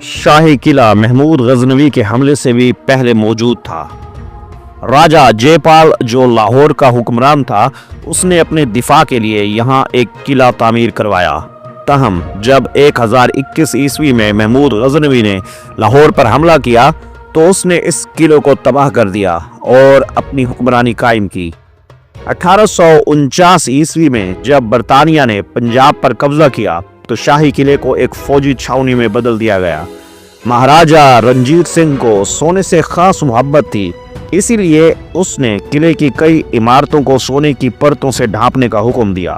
شاہی قلعہ محمود غزنوی کے حملے سے بھی پہلے موجود تھا۔ راجہ جے پال جو لاہور کا حکمران تھا، اس نے اپنے دفاع کے لیے یہاں ایک قلعہ تعمیر کروایا۔ تاہم جب 1021 عیسوی میں محمود غزنوی نے لاہور پر حملہ کیا تو اس نے اس قلعے کو تباہ کر دیا اور اپنی حکمرانی قائم کی۔ 1849 عیسوی میں جب برطانیہ نے پنجاب پر قبضہ کیا تو شاہی قلعے کو ایک فوجی چھاؤنی میں بدل دیا گیا۔ مہاراجہ رنجیت سنگھ کو سونے سے خاص محبت تھی، اسی لیے اس نے قلعے کی کئی عمارتوں کو سونے کی پرتوں سے ڈھانپنے کا حکم دیا۔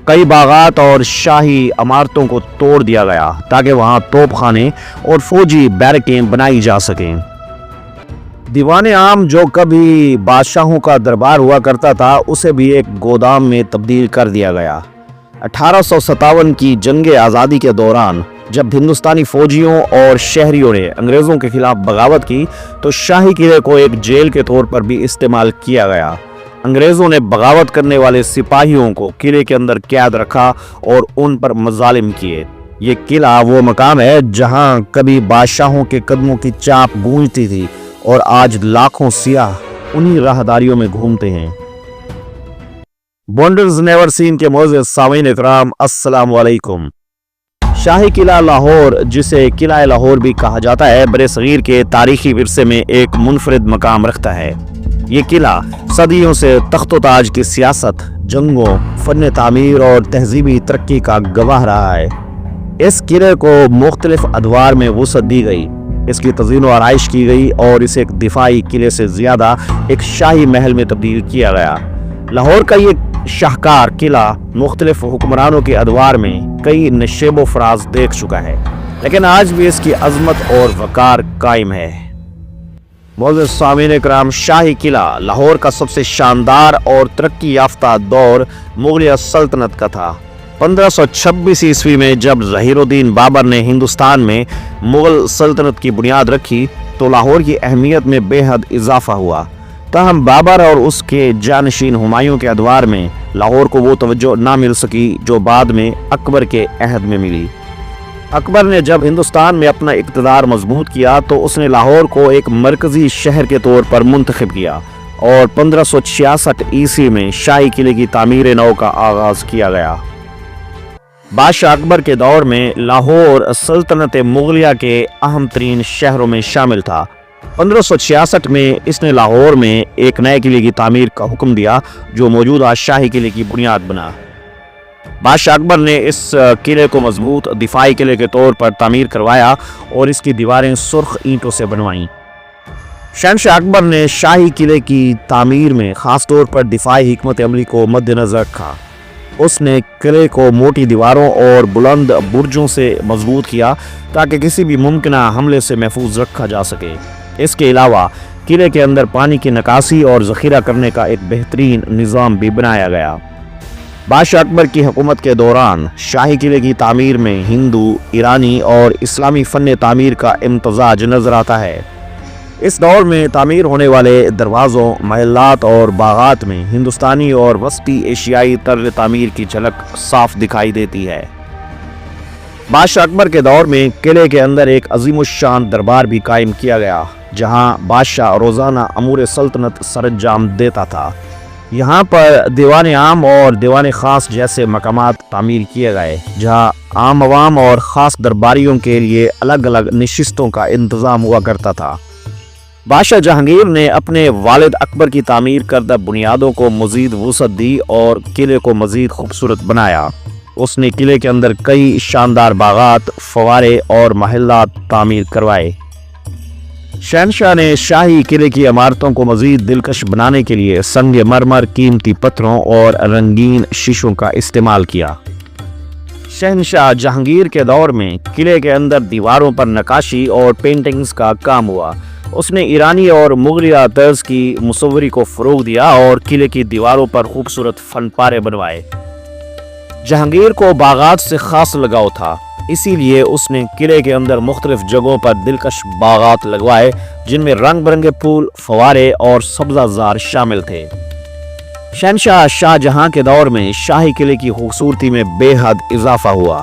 کئی باغات اور شاہی عمارتوں کو توڑ دیا گیا تاکہ وہاں توپ خانے اور فوجی بیرکیں بنائی جا سکیں۔ دیوان عام جو کبھی بادشاہوں کا دربار ہوا کرتا تھا، اسے بھی ایک گودام میں تبدیل کر دیا گیا۔ 1857 کی جنگ آزادی کے دوران جب ہندوستانی فوجیوں اور شہریوں نے انگریزوں کے خلاف بغاوت کی تو شاہی قلعے کو ایک جیل کے طور پر بھی استعمال کیا گیا۔ انگریزوں نے بغاوت کرنے والے سپاہیوں کو قلعے کے اندر قید رکھا اور ان پر مظالم کیے۔ یہ قلعہ وہ مقام ہے جہاں کبھی بادشاہوں کے قدموں کی چاپ گونجتی تھی اور آج لاکھوں سیاح انہی راہداریوں میں گھومتے ہیں۔ بونڈرز نیور سین کے معزز سامعین اکرام، السلام علیکم۔ شاہی قلعہ لاہور، جسے قلعہ لاہور بھی کہا جاتا ہے، برصغیر کے تاریخی ورثے میں ایک منفرد مقام رکھتا ہے۔ یہ قلعہ صدیوں سے تخت و تاج کی سیاست، جنگوں، فن تعمیر اور تہذیبی ترقی کا گواہ رہا ہے۔ اس قلعے کو مختلف ادوار میں وسعت دی گئی، اس کی تزئین و آرائش کی گئی اور اسے ایک دفاعی قلعے سے زیادہ ایک شاہی محل میں تبدیل کیا گیا۔ لاہور کا یہ شاہکار قلعہ مختلف حکمرانوں کے ادوار میں کئی نشیب و فراز دیکھ چکا ہے، لیکن آج بھی اس کی عظمت اور وقار قائم ہے۔ معزز سامعین اکرام، شاہی قلعہ لاہور کا سب سے شاندار اور ترقی یافتہ دور مغلیہ سلطنت کا تھا۔ 1526 عیسوی میں جب ظہیر الدین بابر نے ہندوستان میں مغل سلطنت کی بنیاد رکھی تو لاہور کی اہمیت میں بے حد اضافہ ہوا۔ تاہم بابر اور اس کے جانشین ہمایوں کے ادوار میں لاہور کو وہ توجہ نہ مل سکی جو بعد میں اکبر کے عہد میں ملی۔ اکبر نے جب ہندوستان میں اپنا اقتدار مضبوط کیا تو اس نے لاہور کو ایک مرکزی شہر کے طور پر منتخب کیا اور 1566 عیسوی میں شاہی قلعے کی تعمیر نو کا آغاز کیا گیا۔ بادشاہ اکبر کے دور میں لاہور سلطنت مغلیہ کے اہم ترین شہروں میں شامل تھا۔ 1566 میں اس نے لاہور میں ایک نئے قلعے کی تعمیر کا حکم دیا جو موجودہ شاہی قلعے کی بنیاد بنا۔ بادشاہ اکبر نے اس قلعے کو مضبوط دفاعی قلعے کے طور پر تعمیر کروایا اور اس کی دیواریں سرخ اینٹوں سے بنوائیں۔ شہنشاہ اکبر نے شاہی قلعے کی تعمیر میں خاص طور پر دفاعی حکمت عملی کو مد نظر رکھا۔ اس نے قلعے کو موٹی دیواروں اور بلند برجوں سے مضبوط کیا تاکہ کسی بھی ممکنہ حملے سے محفوظ رکھا جا سکے۔ اس کے علاوہ قلعے کے اندر پانی کی نکاسی اور ذخیرہ کرنے کا ایک بہترین نظام بھی بنایا گیا۔ بادشاہ اکبر کی حکومت کے دوران شاہی قلعے کی تعمیر میں ہندو، ایرانی اور اسلامی فن تعمیر کا امتزاج نظر آتا ہے۔ اس دور میں تعمیر ہونے والے دروازوں، محلات اور باغات میں ہندوستانی اور وسطی ایشیائی طرز تعمیر کی جھلک صاف دکھائی دیتی ہے۔ بادشاہ اکبر کے دور میں قلعے کے اندر ایک عظیم الشان دربار بھی قائم کیا گیا جہاں بادشاہ روزانہ امور سلطنت سر انجام دیتا تھا۔ یہاں پر دیوان عام اور دیوان خاص جیسے مقامات تعمیر کیے گئے جہاں عام عوام اور خاص درباریوں کے لیے الگ الگ نشستوں کا انتظام ہوا کرتا تھا۔ بادشاہ جہانگیر نے اپنے والد اکبر کی تعمیر کردہ بنیادوں کو مزید وسعت دی اور قلعے کو مزید خوبصورت بنایا۔ اس نے قلعے کے اندر کئی شاندار باغات، فوارے اور محلات تعمیر کروائے۔ شہنشاہ نے شاہی قلعے کی عمارتوں کو مزید دلکش بنانے کے لیے سنگ مرمر، قیمتی پتھروں اور رنگین شیشوں کا استعمال کیا۔ شہنشاہ جہانگیر کے دور میں قلعے کے اندر دیواروں پر نقاشی اور پینٹنگز کا کام ہوا۔ اس نے ایرانی اور مغلیہ طرز کی مصوری کو فروغ دیا اور قلعے کی دیواروں پر خوبصورت فن پارے بنوائے۔ جہانگیر کو باغات سے خاص لگاؤ تھا، اسی لیے اس نے قلعے کے اندر مختلف جگہوں پر دلکش باغات لگوائے جن میں رنگ برنگے پھول، فوارے اور سبزہ زار شامل تھے۔ شہنشاہ شاہ جہاں کے دور میں شاہی قلعے کی خوبصورتی میں بے حد اضافہ ہوا۔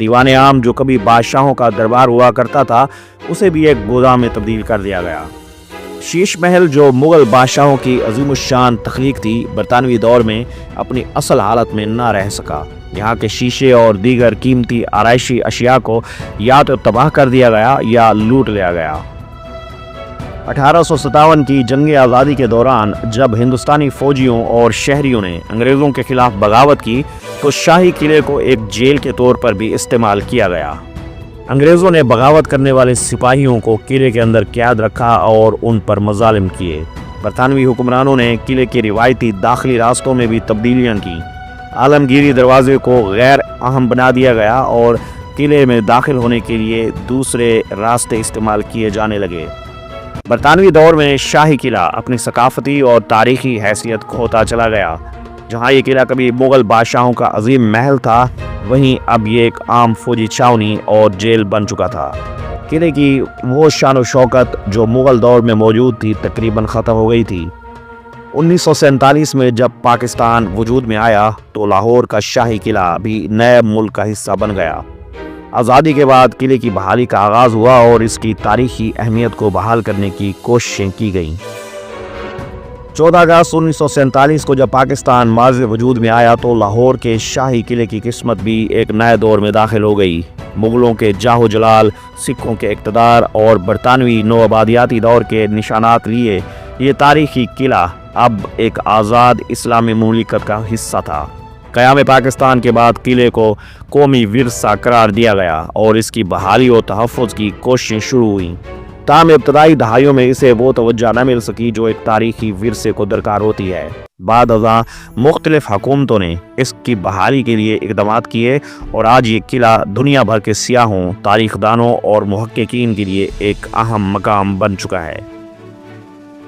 دیوان عام جو کبھی بادشاہوں کا دربار ہوا کرتا تھا اسے بھی ایک گودام میں تبدیل کر دیا گیا۔ شیش محل جو مغل بادشاہوں کی عظیم الشان تخلیق تھی، برطانوی دور میں اپنی اصل حالت میں نہ رہ سکا۔ یہاں کے شیشے اور دیگر قیمتی آرائشی اشیاء کو یا تو تباہ کر دیا گیا یا لوٹ لیا گیا۔ 1857 کی جنگ آزادی کے دوران جب ہندوستانی فوجیوں اور شہریوں نے انگریزوں کے خلاف بغاوت کی تو شاہی قلعے کو ایک جیل کے طور پر بھی استعمال کیا گیا۔ انگریزوں نے بغاوت کرنے والے سپاہیوں کو قلعے کے اندر قید رکھا اور ان پر مظالم کیے۔ برطانوی حکمرانوں نے قلعے کے روایتی داخلی راستوں میں بھی تبدیلیاں کی۔ عالمگیری دروازے کو غیر اہم بنا دیا گیا اور قلعے میں داخل ہونے کے لیے دوسرے راستے استعمال کیے جانے لگے۔ برطانوی دور میں شاہی قلعہ اپنی ثقافتی اور تاریخی حیثیت کھوتا چلا گیا۔ جہاں یہ قلعہ کبھی مغل بادشاہوں کا عظیم محل تھا، وہیں اب یہ ایک عام فوجی چھاونی اور جیل بن چکا تھا۔ قلعے کی وہ شان و شوکت جو مغل دور میں موجود تھی تقریباً ختم ہو گئی تھی۔ 1947 میں جب پاکستان وجود میں آیا تو لاہور کا شاہی قلعہ بھی نئے ملک کا حصہ بن گیا۔ آزادی کے بعد قلعے کی بحالی کا آغاز ہوا اور اس کی تاریخی اہمیت کو بحال کرنے کی کوششیں کی گئیں۔ 14 اگست 1947 کو جب پاکستان ماض وجود میں آیا تو لاہور کے شاہی قلعے کی قسمت بھی ایک نئے دور میں داخل ہو گئی۔ مغلوں کے جاہ و جلال، سکھوں کے اقتدار اور برطانوی نوآبادیاتی دور کے نشانات لیے یہ تاریخی قلعہ اب ایک آزاد اسلامی مملکت کا حصہ تھا۔ قیام پاکستان کے بعد قلعے کو قومی ورثہ قرار دیا گیا اور اس کی بحالی و تحفظ کی کوششیں شروع ہوئیں۔ تاہم ابتدائی دہائیوں میں اسے وہ توجہ نہ مل سکی جو ایک تاریخی ورثے کو درکار ہوتی ہے۔ بعد ازاں مختلف حکومتوں نے اس کی بحالی کے لیے اقدامات کیے اور آج یہ قلعہ دنیا بھر کے سیاحوں، تاریخ دانوں اور محققین کے لیے ایک اہم مقام بن چکا ہے۔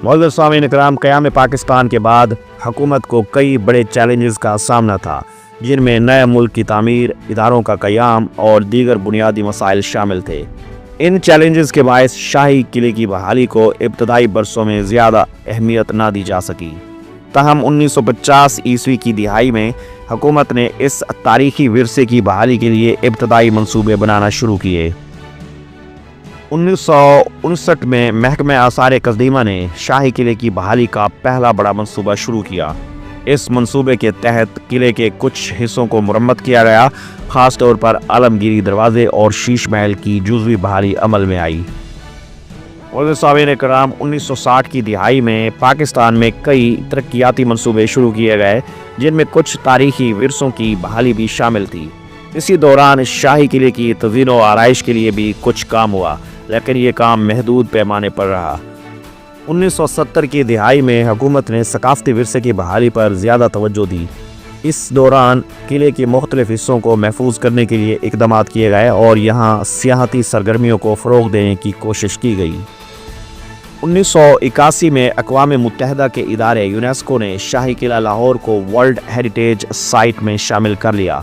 معزز سامعین اکرام، قیام پاکستان کے بعد حکومت کو کئی بڑے چیلنجز کا سامنا تھا، جن میں نئے ملک کی تعمیر، اداروں کا قیام اور دیگر بنیادی مسائل شامل تھے۔ ان چیلنجز کے باعث شاہی قلعے کی بحالی کو ابتدائی برسوں میں زیادہ اہمیت نہ دی جا سکی۔ تاہم 1950 عیسوی کی دہائی میں حکومت نے اس تاریخی ورثے کی بحالی کے لیے ابتدائی منصوبے بنانا شروع کیے۔ 1959 میں محکمہ آثار قدیمہ نے شاہی قلعے کی بحالی کا پہلا بڑا منصوبہ شروع کیا۔ اس منصوبے کے تحت قلعے کے کچھ حصوں کو مرمت کیا گیا، خاص طور پر عالمگیری دروازے اور شیش محل کی جزوی بحالی عمل میں آئی۔ معزز سامعین کرام، 1960 کی دہائی میں پاکستان میں کئی ترقیاتی منصوبے شروع کیے گئے، جن میں کچھ تاریخی ورثوں کی بحالی بھی شامل تھی۔ اسی دوران شاہی قلعے کی تزئین و آرائش کے لیے بھی کچھ کام ہوا، لیکن یہ کام محدود پیمانے پر رہا۔ 1970 کی دہائی میں حکومت نے ثقافتی ورثے کی بحالی پر زیادہ توجہ دی۔ اس دوران قلعے کے مختلف حصوں کو محفوظ کرنے کے لیے اقدامات کیے گئے اور یہاں سیاحتی سرگرمیوں کو فروغ دینے کی کوشش کی گئی۔ 1981 میں اقوام متحدہ کے ادارے یونیسکو نے شاہی قلعہ لاہور کو ورلڈ ہیریٹیج سائٹ میں شامل کر لیا۔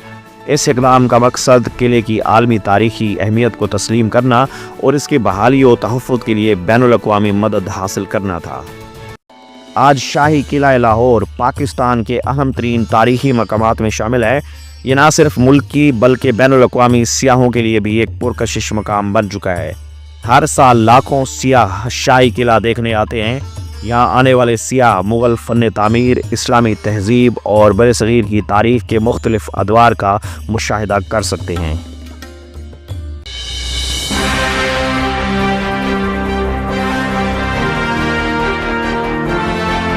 اس اقدام کا مقصد قلعے کی عالمی تاریخی اہمیت کو تسلیم کرنا اور اس کی بحالی و تحفظ کے لیے بین الاقوامی مدد حاصل کرنا تھا۔ آج شاہی قلعہ لاہور پاکستان کے اہم ترین تاریخی مقامات میں شامل ہے۔ یہ نہ صرف ملک کی بلکہ بین الاقوامی سیاحوں کے لیے بھی ایک پرکشش مقام بن چکا ہے۔ ہر سال لاکھوں سیاح شاہی قلعہ دیکھنے آتے ہیں۔ یہاں آنے والے سیاح مغل فن تعمیر، اسلامی تہذیب اور برصغیر کی تاریخ کے مختلف ادوار کا مشاہدہ کر سکتے ہیں۔